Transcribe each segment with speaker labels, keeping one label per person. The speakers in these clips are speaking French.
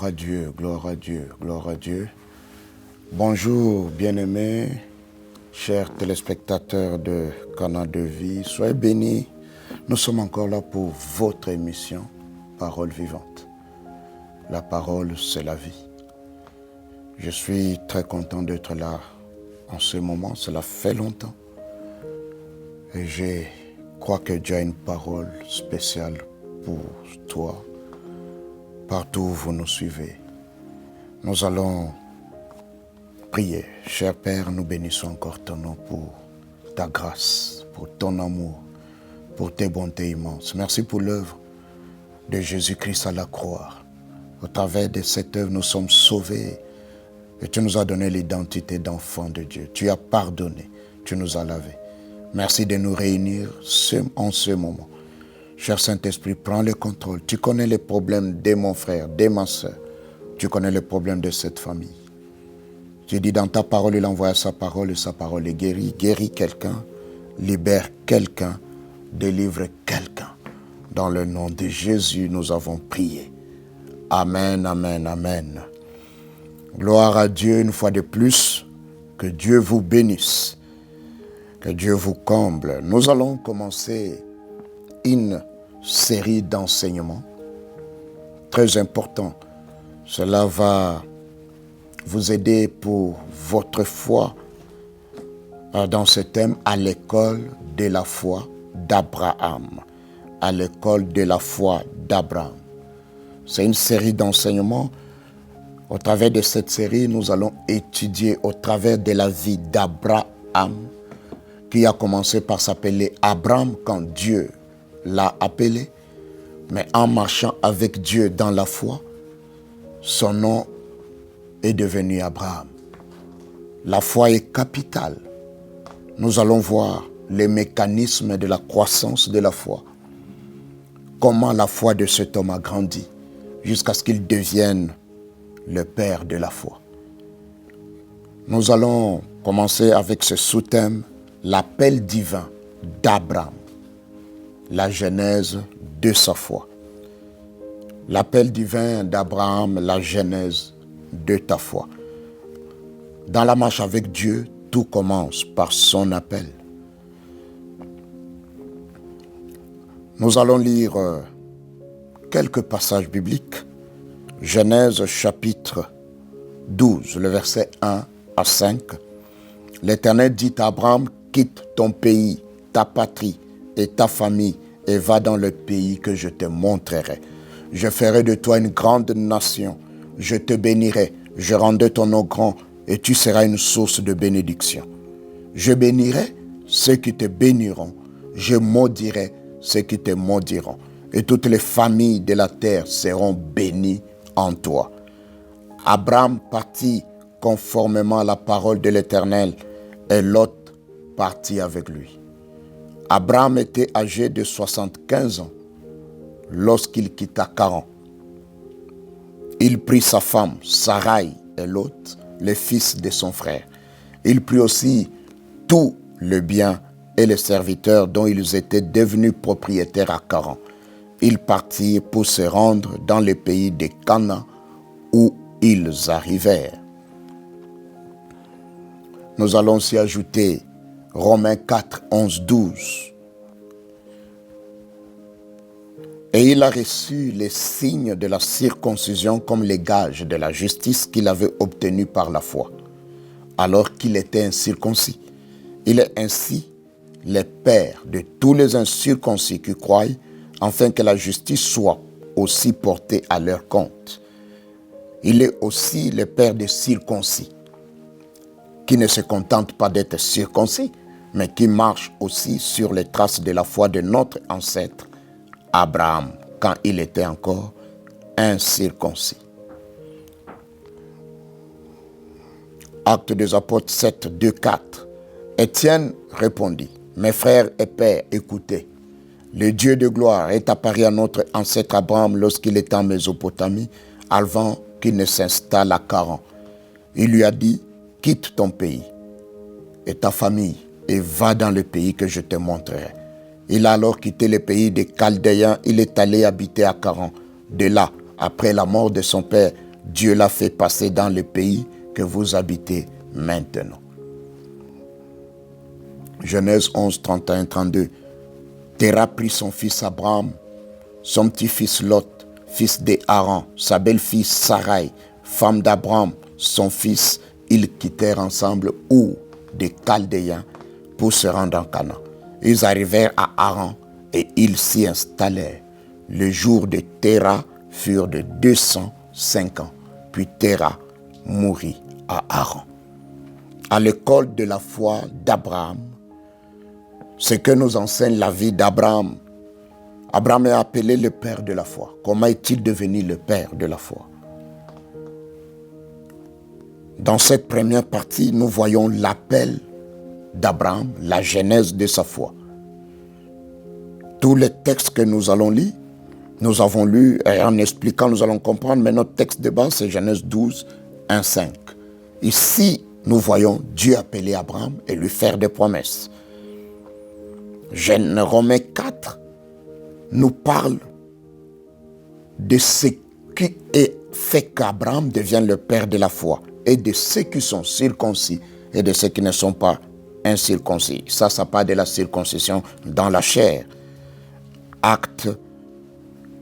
Speaker 1: Gloire à Dieu, gloire à Dieu, gloire à Dieu. Bonjour, bien-aimés, chers téléspectateurs de Canal de Vie. Soyez bénis. Nous sommes encore là pour votre émission, Parole vivante. La parole, c'est la vie. Je suis très content d'être là en ce moment. Cela fait longtemps. Et je crois que Dieu a une parole spéciale pour toi. Partout où vous nous suivez, nous allons prier. Cher Père, nous bénissons encore ton nom pour ta grâce, pour ton amour, pour tes bontés immenses. Merci pour l'œuvre de Jésus-Christ à la croix. Au travers de cette œuvre, nous sommes sauvés et tu nous as donné l'identité d'enfants de Dieu. Tu as pardonné, tu nous as lavés. Merci de nous réunir en ce moment. Cher Saint-Esprit, prends le contrôle. Tu connais les problèmes de mon frère, de ma soeur. Tu connais les problèmes de cette famille. Tu dis dans ta parole, il envoie sa parole et sa parole est guérie. Guéris quelqu'un, libère quelqu'un, délivre quelqu'un. Dans le nom de Jésus, nous avons prié. Amen, amen, amen. Gloire à Dieu une fois de plus. Que Dieu vous bénisse. Que Dieu vous comble. Nous allons commencer une série d'enseignements très importants. Cela va vous aider pour votre foi dans ce thème à l'école de la foi d'Abraham. À l'école de la foi d'Abraham. C'est une série d'enseignements. Au travers de cette série, nous allons étudier au travers de la vie d'Abraham, qui a commencé par s'appeler Abraham quand Dieu l'a appelé, mais en marchant avec Dieu dans la foi, son nom est devenu Abraham. La foi est capitale. Nous allons voir les mécanismes de la croissance de la foi. Comment la foi de cet homme a grandi jusqu'à ce qu'il devienne le père de la foi. Nous allons commencer avec ce sous-thème, l'appel divin d'Abraham. La genèse de sa foi. L'appel divin d'Abraham, la genèse de ta foi. Dans la marche avec Dieu, tout commence par son appel. Nous allons lire quelques passages bibliques. Genèse chapitre 12, le verset 1 à 5. L'Éternel dit à Abraham, quitte ton pays, ta patrie et ta famille et va dans le pays que je te montrerai. Je ferai de toi une grande nation. Je te bénirai, je rendrai ton nom grand et tu seras une source de bénédiction. Je bénirai ceux qui te béniront. Je maudirai ceux qui te maudiront. Et toutes les familles de la terre seront bénies en toi. Abraham partit conformément à la parole de l'Éternel et Lot partit avec lui. Abraham était âgé de 75 ans lorsqu'il quitta Charan. Il prit sa femme, Sarai et Lot, les fils de son frère. Il prit aussi tout le bien et les serviteurs dont ils étaient devenus propriétaires à Charan. Ils partirent pour se rendre dans le pays de Canaan où ils arrivèrent. Nous allons aussi ajouter Romains 4, 11, 12. Et il a reçu les signes de la circoncision comme les gages de la justice qu'il avait obtenue par la foi, alors qu'il était incirconcis. Il est ainsi le père de tous les incirconcis qui croient, afin que la justice soit aussi portée à leur compte. Il est aussi le père des circoncis, qui ne se contentent pas d'être circoncis, mais qui marchent aussi sur les traces de la foi de notre ancêtre Abraham, quand il était encore incirconcis. Actes des Apôtres 7, 2, 4. Étienne répondit, « Mes frères et pères, écoutez. Le Dieu de gloire est apparu à notre ancêtre Abraham lorsqu'il était en Mésopotamie, avant qu'il ne s'installe à Charan. Il lui a dit, « Quitte ton pays et ta famille et va dans le pays que je te montrerai. » Il a alors quitté le pays des Chaldéens, il est allé habiter à Charan. De là, après la mort de son père, Dieu l'a fait passer dans le pays que vous habitez maintenant. Genèse 11, 31, 32. Téra prit son fils Abraham, son petit-fils Lot, fils d'Aaron, sa belle-fille Sarai, femme d'Abraham, son fils. Ils quittèrent ensemble Our des Chaldéens pour se rendre en Canaan. Ils arrivèrent à Haran et ils s'y installèrent. Les jours de Téra furent de 205 ans. Puis Téra mourut à Haran. À l'école de la foi d'Abraham, ce que nous enseigne la vie d'Abraham. Abraham est appelé le père de la foi. Comment est-il devenu le père de la foi? Dans cette première partie, nous voyons l'appel d'Abraham, la genèse de sa foi. Tous les textes que nous allons lire, nous avons lu, et en expliquant, nous allons comprendre, mais notre texte de base, c'est Genèse 12, 1, 5. Ici, nous voyons Dieu appeler Abraham et lui faire des promesses. Romains 4 nous parle de ce qui est fait qu'Abraham devienne le père de la foi et de ceux qui sont circoncis et de ceux qui ne sont pas incirconcis. Ça parle de la circoncision dans la chair. Acte,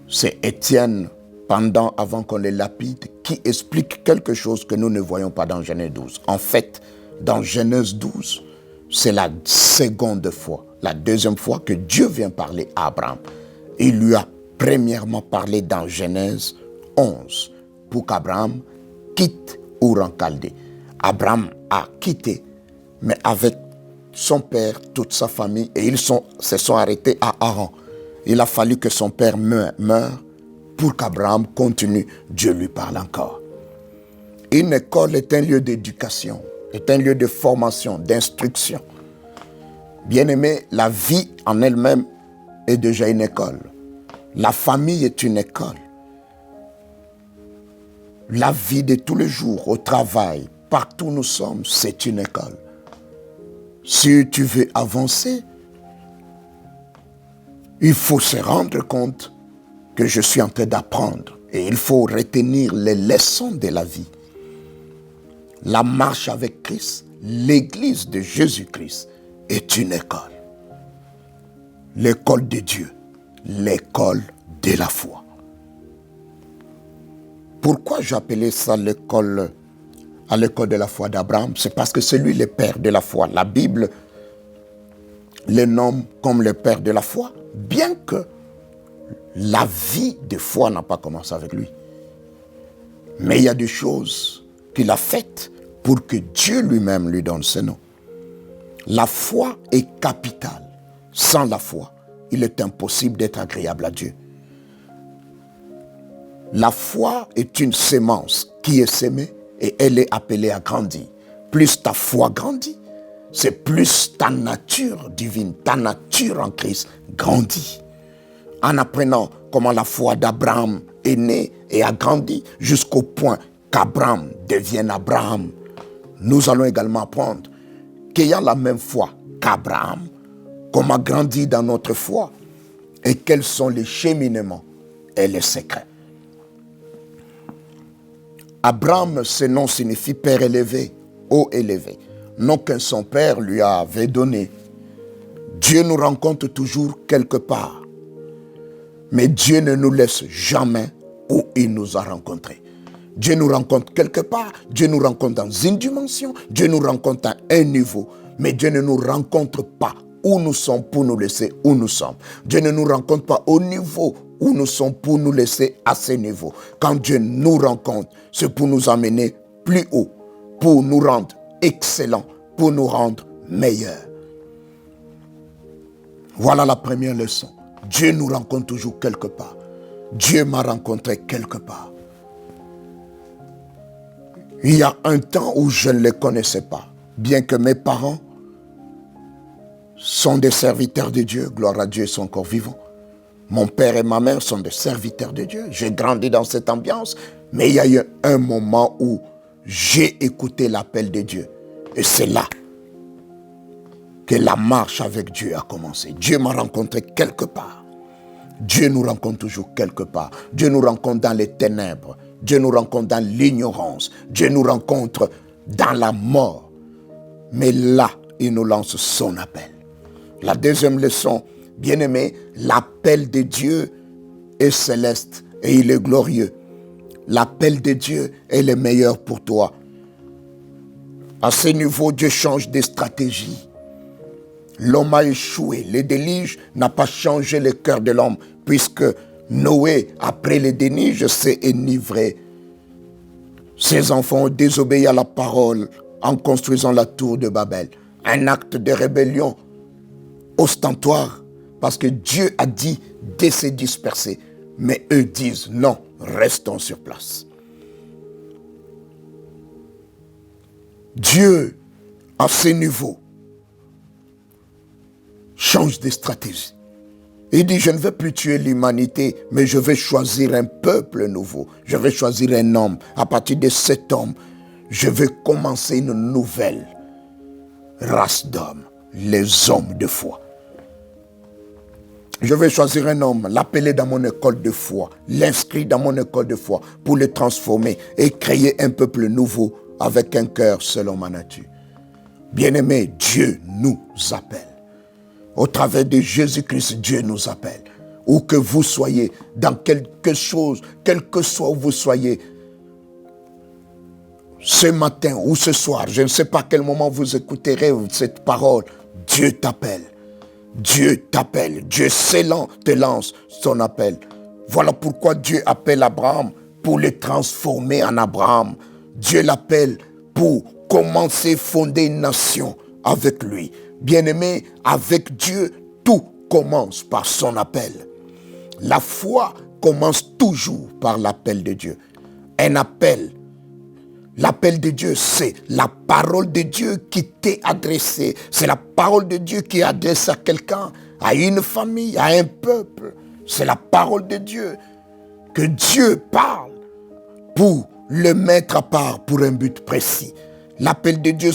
Speaker 1: c'est Étienne, avant qu'on les lapide, qui explique quelque chose que nous ne voyons pas dans Genèse 12. En fait, dans Genèse 12, c'est la seconde fois, la deuxième fois que Dieu vient parler à Abraham. Il lui a premièrement parlé dans Genèse 11 pour qu'Abraham quitte Our en Chaldée. Abraham a quitté, mais avec son père, toute sa famille, et ils se sont arrêtés à Haran. Il a fallu que son père meure pour qu'Abraham continue. Dieu lui parle encore. Une école est un lieu d'éducation, est un lieu de formation, d'instruction. Bien-aimé, la vie en elle-même est déjà une école. La famille est une école. La vie de tous les jours, au travail, partout où nous sommes, c'est une école. Si tu veux avancer, il faut se rendre compte que je suis en train d'apprendre. Et il faut retenir les leçons de la vie. La marche avec Christ, l'Église de Jésus-Christ, est une école. L'école de Dieu, l'école de la foi. Pourquoi j'appelais ça l'école de la foi d'Abraham? C'est parce que c'est lui le père de la foi. La Bible le nomme comme le père de la foi, bien que la vie de foi n'a pas commencé avec lui. Mais il y a des choses qu'il a faites pour que Dieu lui-même lui donne ce nom. La foi est capitale. Sans la foi, il est impossible d'être agréable à Dieu. La foi est une sémence qui est sémée et elle est appelée à grandir. Plus ta foi grandit, c'est plus ta nature divine, ta nature en Christ grandit. En apprenant comment la foi d'Abraham est née et a grandi jusqu'au point qu'Abraham devienne Abraham, nous allons également apprendre qu'ayant la même foi qu'Abraham, comment grandir dans notre foi et quels sont les cheminements et les secrets. Abraham, ce nom signifie père élevé, haut élevé. Nom que son père lui avait donné. Dieu nous rencontre toujours quelque part. Mais Dieu ne nous laisse jamais où il nous a rencontrés. Dieu nous rencontre quelque part, Dieu nous rencontre dans une dimension, Dieu nous rencontre à un niveau. Mais Dieu ne nous rencontre pas où nous sommes pour nous laisser où nous sommes. Dieu ne nous rencontre pas au niveau où nous sommes pour nous laisser à ce niveau. Quand Dieu nous rencontre, c'est pour nous amener plus haut, pour nous rendre excellents, pour nous rendre meilleurs. Voilà la première leçon. Dieu nous rencontre toujours quelque part. Dieu m'a rencontré quelque part. Il y a un temps où je ne le connaissais pas, bien que mes parents sont des serviteurs de Dieu, gloire à Dieu, ils sont encore vivants. Mon père et ma mère sont des serviteurs de Dieu. J'ai grandi dans cette ambiance, mais il y a eu un moment où j'ai écouté l'appel de Dieu. Et c'est là que la marche avec Dieu a commencé. Dieu m'a rencontré quelque part. Dieu nous rencontre toujours quelque part. Dieu nous rencontre dans les ténèbres. Dieu nous rencontre dans l'ignorance. Dieu nous rencontre dans la mort. Mais là, il nous lance son appel. La deuxième leçon, bien-aimé, l'appel de Dieu est céleste et il est glorieux. L'appel de Dieu est le meilleur pour toi. À ce niveau, Dieu change de stratégie. L'homme a échoué. Le déluge n'a pas changé le cœur de l'homme, puisque Noé, après le déluge, s'est enivré. Ses enfants ont désobéi à la parole en construisant la tour de Babel. Un acte de rébellion ostentatoire, parce que Dieu a dit de se disperser. Mais eux disent non, restons sur place. Dieu, à ce niveau, change de stratégie. Il dit, je ne vais plus tuer l'humanité, mais je vais choisir un peuple nouveau. Je vais choisir un homme. À partir de cet homme, je vais commencer une nouvelle race d'hommes, les hommes de foi. Je vais choisir un homme, l'appeler dans mon école de foi, l'inscrire dans mon école de foi pour le transformer et créer un peuple nouveau avec un cœur selon ma nature. Bien-aimés, Dieu nous appelle. Au travers de Jésus-Christ, Dieu nous appelle. Où que vous soyez, dans quelque chose, quel que soit où vous soyez, ce matin ou ce soir, je ne sais pas à quel moment vous écouterez cette parole, Dieu t'appelle. Dieu t'appelle. Dieu te lance son appel. Voilà pourquoi Dieu appelle Abraham pour le transformer en Abraham. Dieu l'appelle pour commencer à fonder une nation avec lui. Bien-aimé, avec Dieu, tout commence par son appel. La foi commence toujours par l'appel de Dieu. Un appel. L'appel de Dieu, c'est la parole de Dieu qui t'est adressée. C'est la parole de Dieu qui est adressée à quelqu'un, à une famille, à un peuple. C'est la parole de Dieu que Dieu parle pour le mettre à part pour un but précis. L'appel de Dieu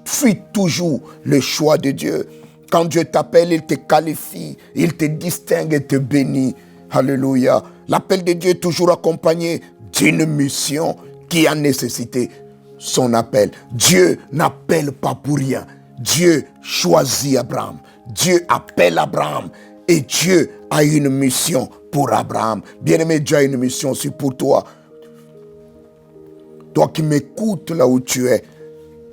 Speaker 1: suit toujours le choix de Dieu. Quand Dieu t'appelle, il te qualifie, il te distingue et te bénit. Alléluia. L'appel de Dieu est toujours accompagné d'une mission qui a nécessité son appel. Dieu n'appelle pas pour rien. Dieu choisit Abraham. Dieu appelle Abraham. Et Dieu a une mission pour Abraham. Bien-aimé, Dieu a une mission aussi pour toi. Toi qui m'écoutes là où tu es,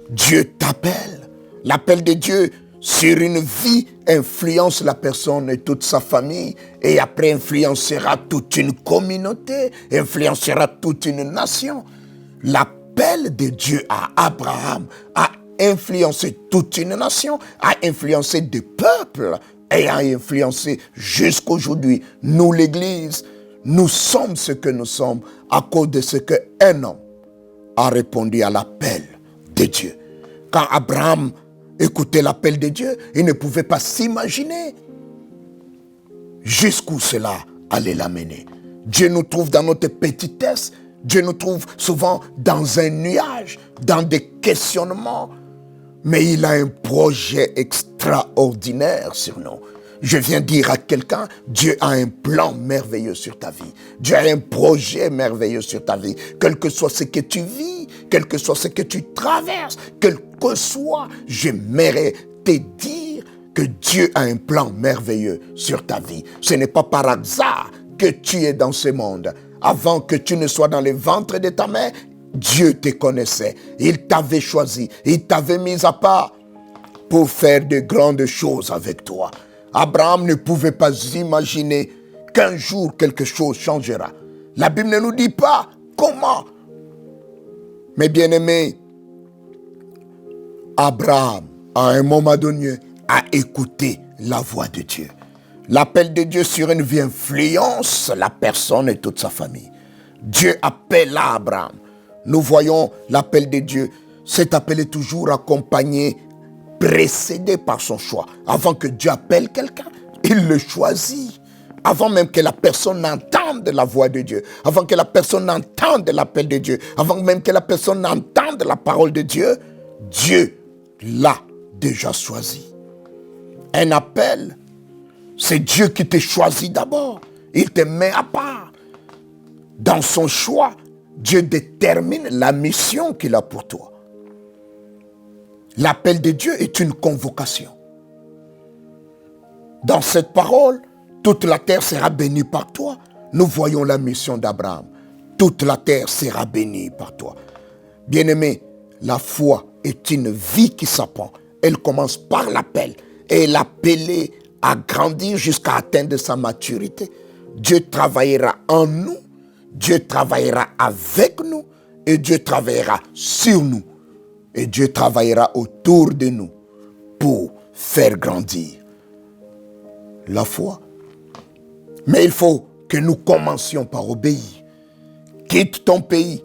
Speaker 1: Dieu t'appelle. L'appel de Dieu sur une vie influence la personne et toute sa famille, et après influencera toute une communauté, influencera toute une nation. L'appel de Dieu à Abraham a influencé toute une nation, a influencé des peuples et a influencé jusqu'aujourd'hui. Nous, l'Église, nous sommes ce que nous sommes à cause de ce qu'un homme a répondu à l'appel de Dieu. Quand Abraham écoutait l'appel de Dieu, il ne pouvait pas s'imaginer jusqu'où cela allait l'amener. Dieu nous trouve dans notre petitesse. Dieu nous trouve souvent dans un nuage, dans des questionnements. Mais il a un projet extraordinaire sur nous. Je viens dire à quelqu'un, Dieu a un plan merveilleux sur ta vie. Dieu a un projet merveilleux sur ta vie. Quel que soit ce que tu vis, quel que soit ce que tu traverses, quel que soit, j'aimerais te dire que Dieu a un plan merveilleux sur ta vie. Ce n'est pas par hasard que tu es dans ce monde. Avant que tu ne sois dans le ventre de ta mère, Dieu te connaissait. Il t'avait choisi. Il t'avait mis à part pour faire de grandes choses avec toi. Abraham ne pouvait pas imaginer qu'un jour quelque chose changera. La Bible ne nous dit pas comment. Mais bien aimé, Abraham, à un moment donné, a écouté la voix de Dieu. L'appel de Dieu sur une vie influence la personne et toute sa famille. Dieu appelle Abraham. Nous voyons l'appel de Dieu. Cet appel est toujours accompagné, précédé par son choix. Avant que Dieu appelle quelqu'un, il le choisit. Avant même que la personne n'entende la voix de Dieu, avant que la personne n'entende l'appel de Dieu, avant même que la personne n'entende la parole de Dieu, Dieu l'a déjà choisi. Un appel, c'est Dieu qui te choisit d'abord. Il te met à part. Dans son choix, Dieu détermine la mission qu'il a pour toi. L'appel de Dieu est une convocation. Dans cette parole, toute la terre sera bénie par toi. Nous voyons la mission d'Abraham. Toute la terre sera bénie par toi. Bien-aimé, la foi est une vie qui s'apprend. Elle commence par l'appel. Et elle est appelée à grandir jusqu'à atteindre sa maturité. Dieu travaillera en nous. Dieu travaillera avec nous. Et Dieu travaillera sur nous. Et Dieu travaillera autour de nous pour faire grandir la foi. Mais il faut que nous commencions par obéir. Quitte ton pays.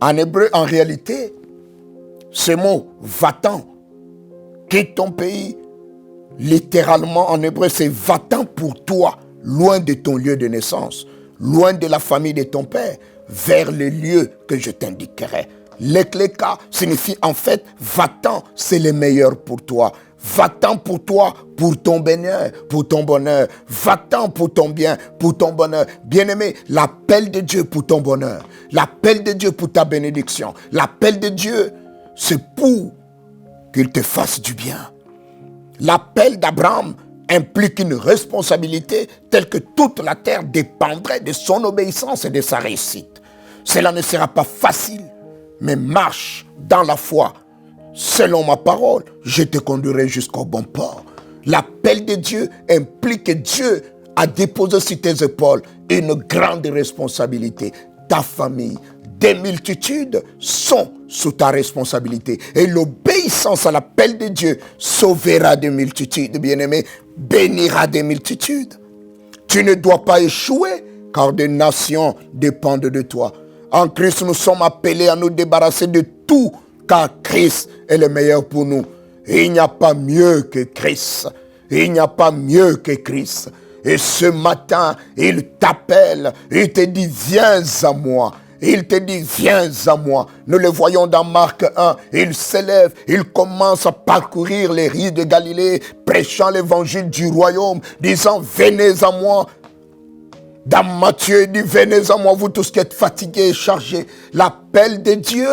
Speaker 1: En hébreu, en réalité, ce mot « va-t'en », quitte ton pays, littéralement en hébreu, c'est « va-t'en pour toi », loin de ton lieu de naissance, loin de la famille de ton père, vers le lieu que je t'indiquerai. L'ekleka signifie en fait « va-t'en », c'est le meilleur pour toi. Va-t'en pour toi, pour ton bonheur, pour ton bonheur. Va-t'en pour ton bien, pour ton bonheur. Bien-aimé, l'appel de Dieu pour ton bonheur. L'appel de Dieu pour ta bénédiction. L'appel de Dieu, c'est pour qu'il te fasse du bien. L'appel d'Abraham implique une responsabilité telle que toute la terre dépendrait de son obéissance et de sa réussite. Cela ne sera pas facile, mais marche dans la foi. Selon ma parole, je te conduirai jusqu'au bon port. L'appel de Dieu implique que Dieu a déposé sur tes épaules une grande responsabilité. Ta famille, des multitudes sont sous ta responsabilité. Et l'obéissance à l'appel de Dieu sauvera des multitudes, bien-aimés, bénira des multitudes. Tu ne dois pas échouer, car des nations dépendent de toi. En Christ, nous sommes appelés à nous débarrasser de tout, car Christ est le meilleur pour nous. Il n'y a pas mieux que Christ. Il n'y a pas mieux que Christ. Et ce matin, il t'appelle, il te dit, viens à moi. Il te dit, viens à moi. Nous le voyons dans Marc 1. Il s'élève, il commence à parcourir les rives de Galilée, prêchant l'évangile du royaume, disant, venez à moi. Dans Matthieu, il dit, venez à moi, vous tous qui êtes fatigués et chargés. L'appel de Dieu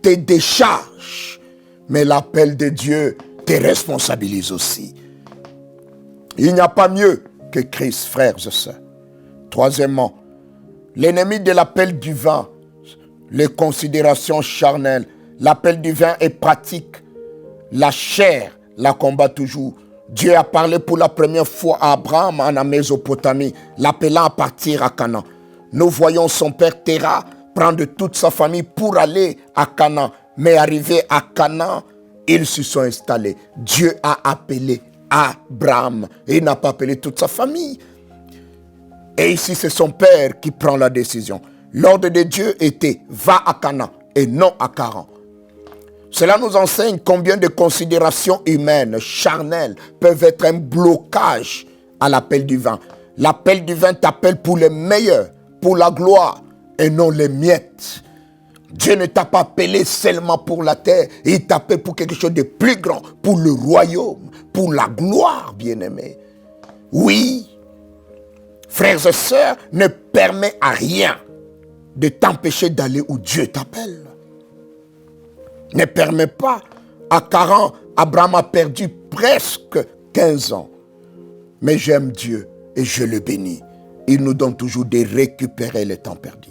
Speaker 1: te décharge, mais l'appel de Dieu te responsabilise aussi. Il n'y a pas mieux que Christ, frères et sœurs. Troisièmement, l'ennemi de l'appel divin, les considérations charnelles. L'appel divin est pratique. La chair la combat toujours. Dieu a parlé pour la première fois à Abraham en Mésopotamie, l'appelant à partir à Canaan. Nous voyons son père Téra prendre toute sa famille pour aller à Canaan. Mais arrivé à Canaan, ils se sont installés. Dieu a appelé Abraham. Il n'a pas appelé toute sa famille. Et ici, c'est son père qui prend la décision. L'ordre de Dieu était, va à Canaan et non à Charan. Cela nous enseigne combien de considérations humaines, charnelles, peuvent être un blocage à l'appel divin. L'appel divin t'appelle pour le meilleur, pour la gloire et non les miettes. Dieu ne t'a pas appelé seulement pour la terre, il t'a appelé pour quelque chose de plus grand, pour le royaume, pour la gloire, bien-aimé. Oui, frères et sœurs, ne permet à rien de t'empêcher d'aller où Dieu t'appelle. Ne permet pas. À 40, Abraham a perdu presque 15 ans. Mais j'aime Dieu et je le bénis. Il nous donne toujours de récupérer le temps perdu.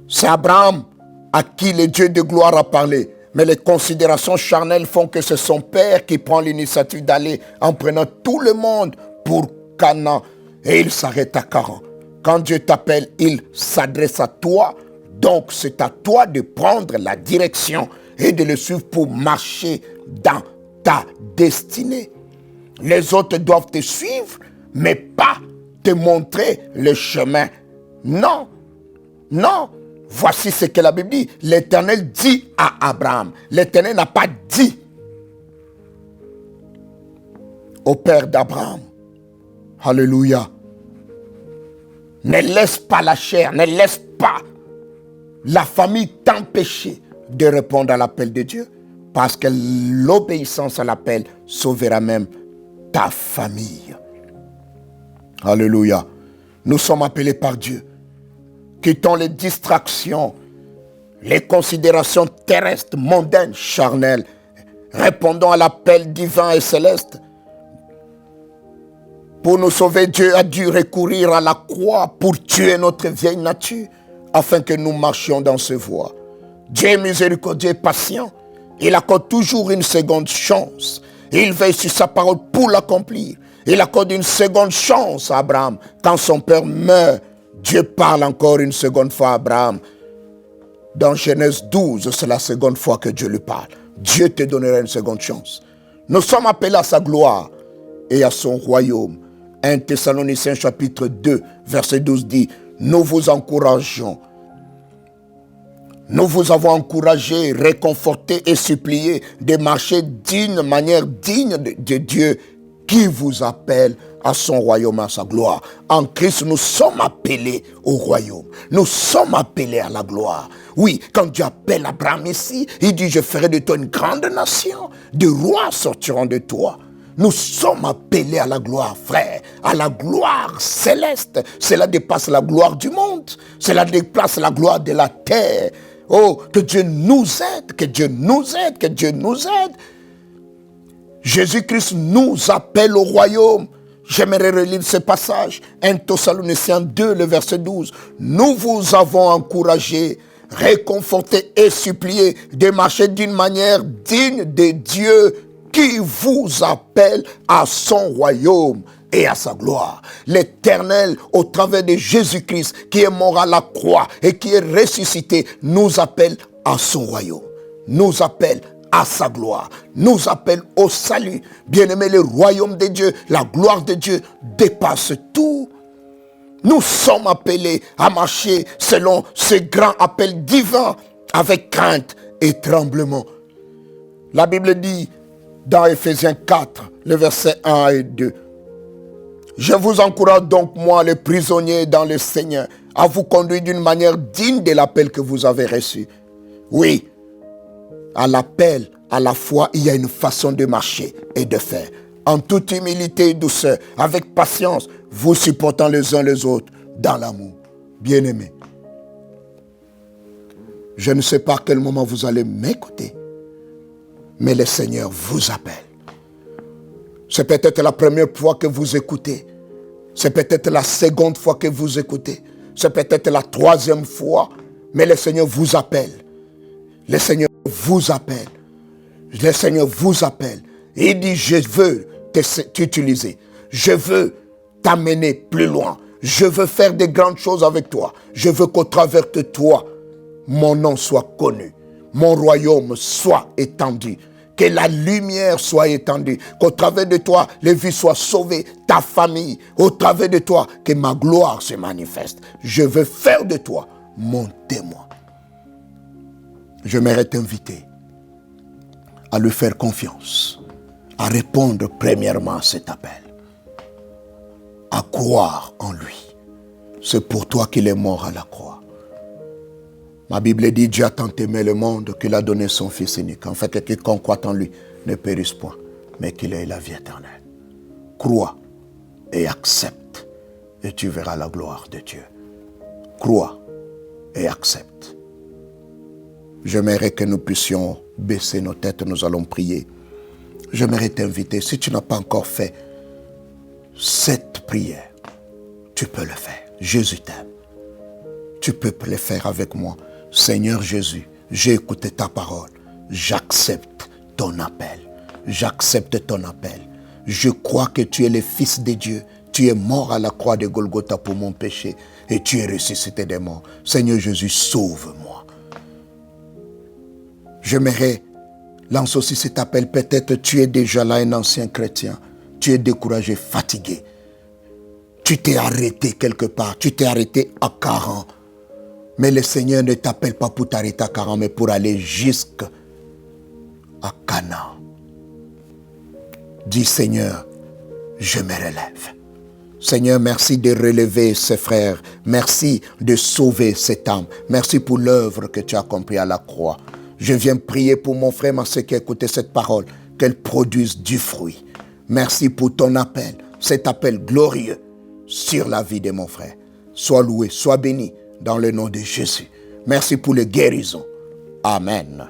Speaker 1: C'est Abraham à qui le Dieu de gloire a parlé. Mais les considérations charnelles font que c'est son père qui prend l'initiative d'aller en prenant tout le monde pour Canaan. Et il s'arrête à 40. Quand Dieu t'appelle, il s'adresse à toi. Donc c'est à toi de prendre la direction et de le suivre pour marcher dans ta destinée. Les autres doivent te suivre, mais pas te montrer le chemin. Non, non. Voici ce que la Bible dit. L'Éternel dit à Abraham. L'Éternel n'a pas dit au père d'Abraham. Alléluia. Ne laisse pas la chair, ne laisse pas la famille t'empêcher de répondre à l'appel de Dieu. Parce que l'obéissance à l'appel sauvera même ta famille. Alléluia. Nous sommes appelés par Dieu. Quittons les distractions, les considérations terrestres, mondaines, charnelles. Répondons à l'appel divin et céleste. Pour nous sauver, Dieu a dû recourir à la croix pour tuer notre vieille nature, afin que nous marchions dans ses voies. Dieu est miséricordieux et patient. Il accorde toujours une seconde chance. Il veille sur sa parole pour l'accomplir. Il accorde une seconde chance à Abraham. Quand son père meurt, Dieu parle encore une seconde fois à Abraham. Dans Genèse 12, c'est la seconde fois que Dieu lui parle. Dieu te donnera une seconde chance. Nous sommes appelés à sa gloire et à son royaume. 1 Thessaloniciens chapitre 2, verset 12 dit, nous vous encourageons. Nous vous avons encouragé, réconforté et supplié de marcher d'une manière digne de Dieu qui vous appelle à son royaume, à sa gloire. En Christ, nous sommes appelés au royaume. Nous sommes appelés à la gloire. Oui, quand Dieu appelle Abraham ici, il dit, je ferai de toi une grande nation. Des rois sortiront de toi. Nous sommes appelés à la gloire, frère, à la gloire céleste. Cela dépasse la gloire du monde. Cela dépasse la gloire de la terre. Oh, que Dieu nous aide, que Dieu nous aide, que Dieu nous aide. Jésus-Christ nous appelle au royaume. J'aimerais relire ce passage. 1 Thessaloniciens 2, le verset 12. Nous vous avons encouragé, réconforté et supplié de marcher d'une manière digne de Dieu qui vous appelle à son royaume et à sa gloire. L'Éternel, au travers de Jésus-Christ, qui est mort à la croix et qui est ressuscité, nous appelle à son royaume, nous appelle à sa gloire, nous appelle au salut. Bien-aimés, le royaume de Dieu, la gloire de Dieu dépasse tout. Nous sommes appelés à marcher selon ce grand appel divin avec crainte et tremblement. La Bible dit dans Ephésiens 4, le verset 1 et 2. Je vous encourage donc, moi, les prisonniers dans le Seigneur, à vous conduire d'une manière digne de l'appel que vous avez reçu. Oui, à l'appel, à la foi, il y a une façon de marcher et de faire. En toute humilité et douceur, avec patience, vous supportant les uns les autres dans l'amour. Bien-aimés, je ne sais pas à quel moment vous allez m'écouter, mais le Seigneur vous appelle. C'est peut-être la première fois que vous écoutez. C'est peut-être la seconde fois que vous écoutez. C'est peut-être la troisième fois. Mais le Seigneur vous appelle. Le Seigneur vous appelle. Le Seigneur vous appelle. Et il dit, je veux t'utiliser. Je veux t'amener plus loin. Je veux faire des grandes choses avec toi. Je veux qu'au travers de toi, mon nom soit connu. Mon royaume soit étendu. Que la lumière soit étendue. Qu'au travers de toi, les vies soient sauvées. Ta famille. Au travers de toi, que ma gloire se manifeste. Je veux faire de toi mon témoin. J'aimerais t'inviter à lui faire confiance. À répondre premièrement à cet appel. À croire en lui. C'est pour toi qu'il est mort à la croix. Ma Bible dit, Dieu a tant aimé le monde qu'il a donné son Fils unique. En fait, que quiconque croit en lui ne périsse point, mais qu'il ait la vie éternelle. Crois et accepte, et tu verras la gloire de Dieu. Crois et accepte. J'aimerais que nous puissions baisser nos têtes, nous allons prier. J'aimerais t'inviter, si tu n'as pas encore fait cette prière, tu peux le faire. Jésus t'aime. Tu peux le faire avec moi. Seigneur Jésus, j'ai écouté ta parole. J'accepte ton appel. J'accepte ton appel. Je crois que tu es le Fils de Dieu. Tu es mort à la croix de Golgotha pour mon péché et tu es ressuscité des morts. Seigneur Jésus, sauve-moi. J'aimerais lancer aussi cet appel. Peut-être tu es déjà là, un ancien chrétien. Tu es découragé, fatigué. Tu t'es arrêté quelque part. Tu t'es arrêté à 40 ans. Mais le Seigneur ne t'appelle pas pour t'arrêter à 40, mais pour aller jusqu'à Canaan. Dis Seigneur, je me relève. Seigneur, merci de relever ces frères. Merci de sauver cette âme. Merci pour l'œuvre que tu as accomplie à la croix. Je viens prier pour mon frère, ma soeur qui a écouté cette parole, qu'elle produise du fruit. Merci pour ton appel, cet appel glorieux sur la vie de mon frère. Sois loué, sois béni. dans le nom de Jésus. Merci pour les guérisons. Amen.